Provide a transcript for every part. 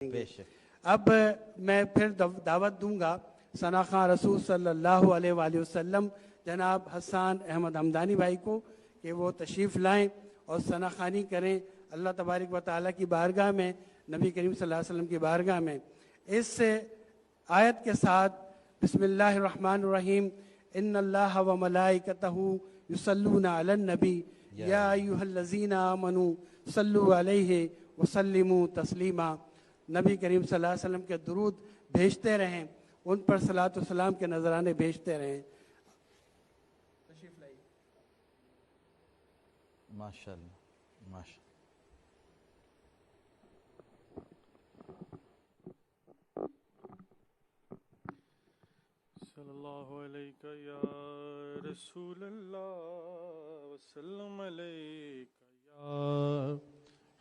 اب میں پھر دعوت دوں گا ثنا خان رسول صلی اللہ علیہ وآلہ وسلم جناب حسان احمد حمدانی بھائی کو کہ وہ تشریف لائیں اور ثنا خوانی کریں اللہ تبارک و تعالیٰ کی بارگاہ میں، نبی کریم صلی اللہ علیہ وسلم کی بارگاہ میں۔ اس آیت کے ساتھ بسم اللہ الرحمن الرحیم، ان اللہ و ملائکتہ یصلون علی النبی یا ایھا الذین آمنوا صلوا علیہ وسلموا تسلیما۔ نبی کریم صلی اللہ علیہ وسلم کے درود بھیجتے رہیں، ان پر صلاۃ و سلام کے نذرانے بھیجتے رہیں۔ تشریف لائیے۔ ماشاءاللہ ماشاءاللہ۔ صلی اللہ علیہ یا رسول اللہ وسلم علیہ یا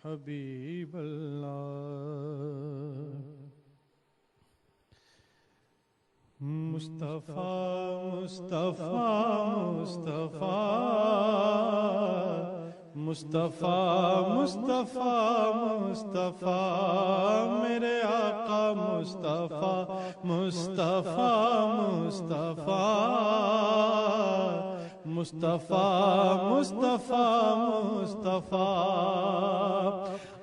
حبیب اللہ۔ مصطفیٰ مصطفیٰ مصطفیٰ مصطفیٰ مصطفیٰ مصطفیٰ میرے آقا مصطفیٰ مصطفیٰ مصطفیٰ مصطفیٰ مصطفیٰ مصطفیٰ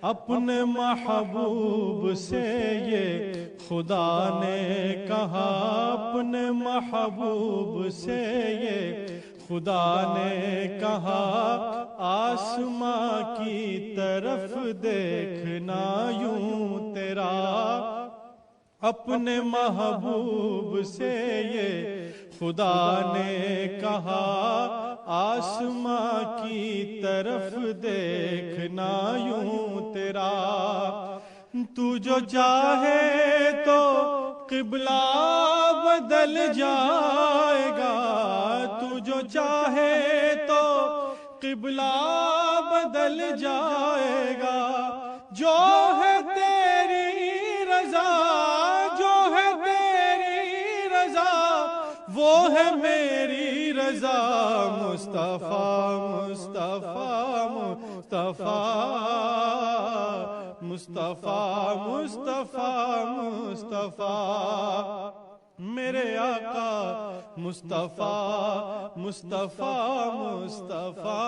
اپنے محبوب سے یہ خدا نے کہا، اپنے محبوب سے یہ خدا نے کہا، آسماں کی طرف دیکھنا یوں تیرا۔ اپنے محبوب سے یہ خدا نے کہا، آسماں کی طرف دیکھنا یوں تیرا۔ تو جو چاہے تو قبلہ بدل جائے گا، تو جو چاہے تو قبلہ بدل جائے گا، جو ہے تیری رضا، جو ہے تیری رضا وہ ہے میری رضا۔ مصطفیٰ مصطفیٰ مصطفیٰ مصطفیٰ مصطفیٰ مصطفیٰ میرے آقا مصطفیٰ مصطفیٰ مصطفیٰ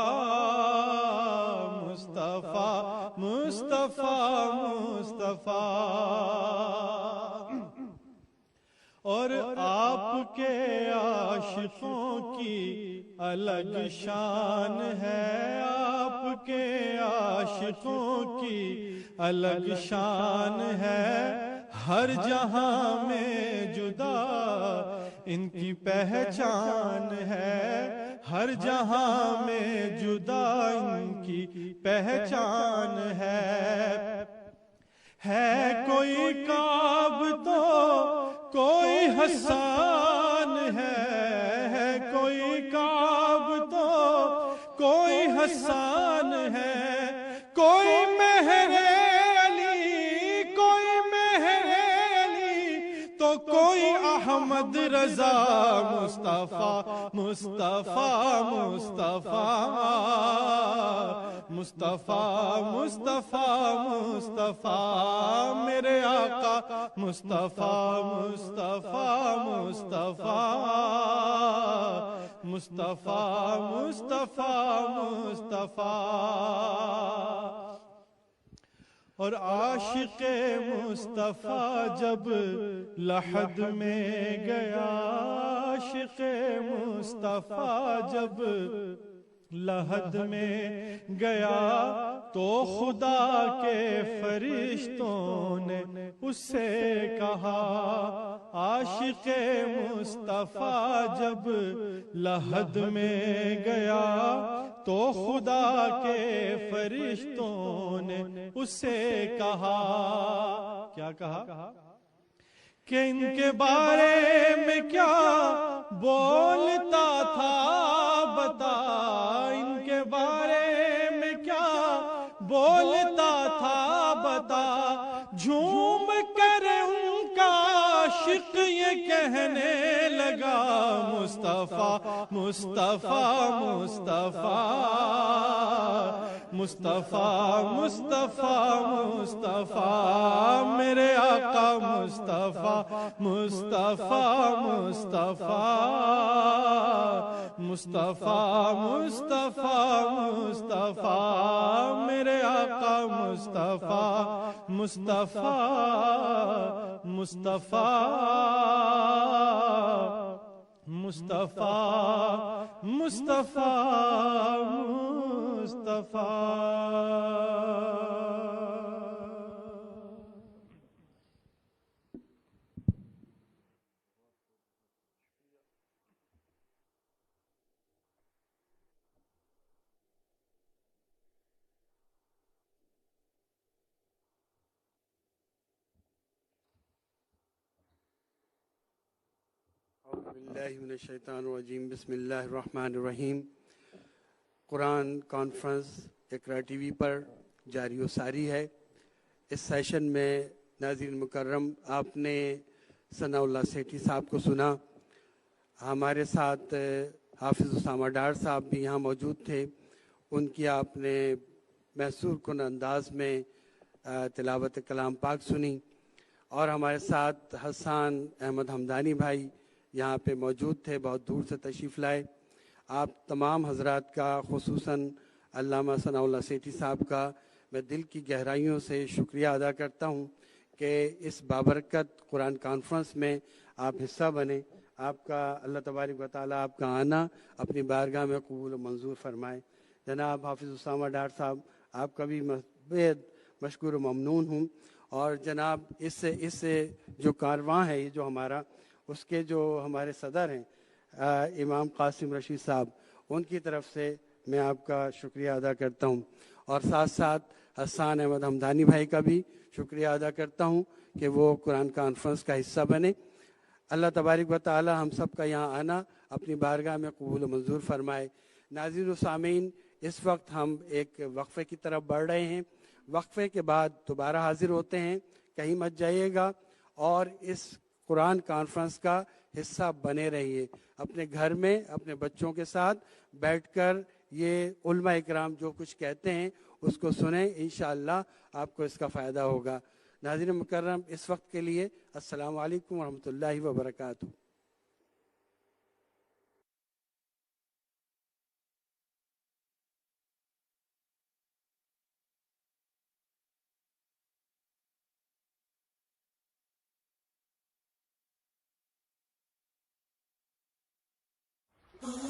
مصطفیٰ مصطفیٰ مصطفیٰ۔ اور آپ کے عاشقوں کی الگ شان ہے، آپ کے عاشقوں کی الگ شان ہے، ہر جہاں میں جدا ان کی پہچان ہے، ہر جہاں میں جدا ان کی پہچان ہے۔ کوئی کعب تو کوئی حسان ہے، کوئی کعب تو کوئی حسان ہے، کوئی مہر علی، کوئی مہر علی تو کوئی احمد رضا۔ مصطفیٰ مصطفیٰ مصطفیٰ مصطفیٰ مصطفیٰ مصطفیٰ میرے آقا مصطفیٰ مصطفیٰ مصطفیٰ مصطفیٰ مصطفیٰ مصطفیٰ۔ اور عاشق مصطفیٰ جب لحد میں گیا، عاشق مصطفیٰ جب لحد میں گیا تو خدا کے فرشتوں نے اس سے کہا، عاشق مصطفیٰ جب لحد میں گیا تو خدا کے فرشتوں نے اس سے کہا، کیا کہا کہ ان کے بارے میں کیا بولتا تھا بتا، ان کے بارے میں کیا بولتا تھا بتا، جھوم کر ان کا عاشق یہ کہنے لگا مصطفیٰ مصطفیٰ مصطفیٰ مصطفیٰ مصطفیٰ مصطفیٰ میرے آقا مصطفیٰ مصطفیٰ مصطفیٰ مصطفیٰ مصطفیٰ مصطفیٰ میرے آقا مصطفیٰ مصطفیٰ مصطفیٰ مصطفیٰ مصطفیٰ مصطفیٰ اعوذ باللہ من الشیطان الرجیم بسم اللہ الرحمن الرحیم۔ قرآن کانفرنس اقرا ٹی وی پر جاری و ساری ہے۔ اس سیشن میں ناظرین مکرم آپ نے ثناء اللہ سیٹھی صاحب کو سنا۔ ہمارے ساتھ حافظ اسامہ ڈار صاحب بھی یہاں موجود تھے، ان کی آپ نے محصور کن انداز میں تلاوت کلام پاک سنی، اور ہمارے ساتھ حسان احمد حمدانی بھائی یہاں پہ موجود تھے، بہت دور سے تشریف لائے۔ آپ تمام حضرات کا، خصوصاً علامہ ثناء اللہ سیٹھی صاحب کا میں دل کی گہرائیوں سے شکریہ ادا کرتا ہوں کہ اس بابرکت قرآن کانفرنس میں آپ حصہ بنے۔ آپ کا اللہ تبارک و تعالیٰ آپ کا آنا اپنی بارگاہ میں قبول و منظور فرمائے۔ جناب حافظ اسامہ ڈار صاحب، آپ کا بھی بےحد مشکور و ممنون ہوں، اور جناب اس جو کارواں ہے یہ جو ہمارا، اس کے جو ہمارے صدر ہیں امام قاسم رشید صاحب، ان کی طرف سے میں آپ کا شکریہ ادا کرتا ہوں، اور ساتھ ساتھ حسان احمد حمدانی بھائی کا بھی شکریہ ادا کرتا ہوں کہ وہ قرآن کانفرنس کا حصہ بنے۔ اللہ تبارک و تعالی ہم سب کا یہاں آنا اپنی بارگاہ میں قبول و منظور فرمائے۔ ناظرین و سامعین، اس وقت ہم ایک وقفے کی طرف بڑھ رہے ہیں۔ وقفے کے بعد دوبارہ حاضر ہوتے ہیں، کہیں مت جائیے گا، اور اس قرآن کانفرنس کا حصہ بنے رہیے۔ اپنے گھر میں اپنے بچوں کے ساتھ بیٹھ کر یہ علماء اکرام جو کچھ کہتے ہیں اس کو سنیں، انشاءاللہ آپ کو اس کا فائدہ ہوگا۔ ناظرین مکرم، اس وقت کے لیے السلام علیکم ورحمۃ اللہ وبرکاتہ۔ Oh